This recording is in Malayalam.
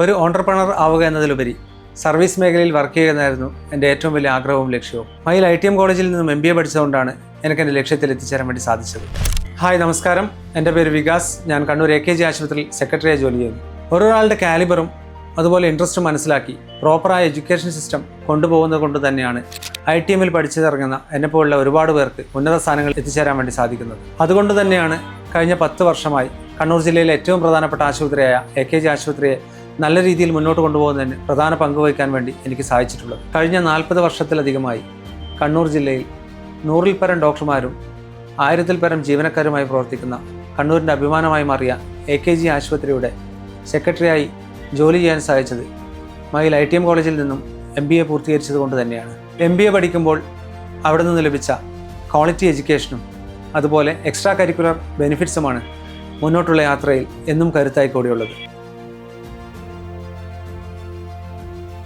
ഒരു ഓൺട്രപ്രണർ ആവുക എന്നതിലുപരി സർവീസ് മേഖലയിൽ വർക്ക് ചെയ്യുന്നതായിരുന്നു എൻ്റെ ഏറ്റവും വലിയ ആഗ്രഹവും ലക്ഷ്യവും. മയിൽ ITM കോളേജിൽ നിന്നും MBA പഠിച്ചതുകൊണ്ടാണ് എനിക്ക് എൻ്റെ ലക്ഷ്യത്തിൽ എത്തിച്ചേരാൻ വേണ്ടി സാധിച്ചത്. ഹായ്, നമസ്കാരം. എൻ്റെ പേര് വികാസ്. ഞാൻ കണ്ണൂർ AKG ആശുപത്രിയിൽ സെക്രട്ടറിയായി ജോലി ചെയ്യുന്നു. ഓരോരാളുടെ കാലിബറും അതുപോലെ ഇൻട്രസ്റ്റും മനസ്സിലാക്കി പ്രോപ്പറായ എഡ്യൂക്കേഷൻ സിസ്റ്റം കൊണ്ടുപോകുന്നത് കൊണ്ട് തന്നെയാണ് ITMൽ പഠിച്ചിറങ്ങുന്ന എന്നെപ്പോലുള്ള ഒരുപാട് പേർക്ക് ഉന്നത സ്ഥാനങ്ങളിൽ എത്തിച്ചേരാൻ വേണ്ടി സാധിക്കുന്നത്. അതുകൊണ്ട് തന്നെയാണ് കഴിഞ്ഞ 10 വർഷമായി കണ്ണൂർ ജില്ലയിലെ ഏറ്റവും പ്രധാനപ്പെട്ട ആശുപത്രിയായ AKG ആശുപത്രിയെ നല്ല രീതിയിൽ മുന്നോട്ട് കൊണ്ടുപോകുന്നതിന് പ്രധാന പങ്ക് വഹിക്കാൻ വേണ്ടി എനിക്ക് സാധിച്ചിട്ടുള്ളത്. കഴിഞ്ഞ 40 വർഷത്തിലധികമായി കണ്ണൂർ ജില്ലയിൽ 100-ൽ പരം ഡോക്ടർമാരും 1000-ൽ പരം ജീവനക്കാരുമായി പ്രവർത്തിക്കുന്ന കണ്ണൂരിൻ്റെ അഭിമാനമായി മാറിയ AKG ആശുപത്രിയുടെ സെക്രട്ടറിയായി ജോലി ചെയ്യാൻ സാധിച്ചത് മയിൽ ITM കോളേജിൽ നിന്നും MBA പൂർത്തീകരിച്ചത് കൊണ്ട് തന്നെയാണ്. MBA പഠിക്കുമ്പോൾ അവിടെ നിന്ന് ലഭിച്ച ക്വാളിറ്റി എഡ്യൂക്കേഷനും അതുപോലെ എക്സ്ട്രാ കരിക്കുലർ ബെനിഫിറ്റ്സുമാണ് മുന്നോട്ടുള്ള യാത്രയിൽ എന്നും കരുത്തായി കൂടിയുള്ളത്.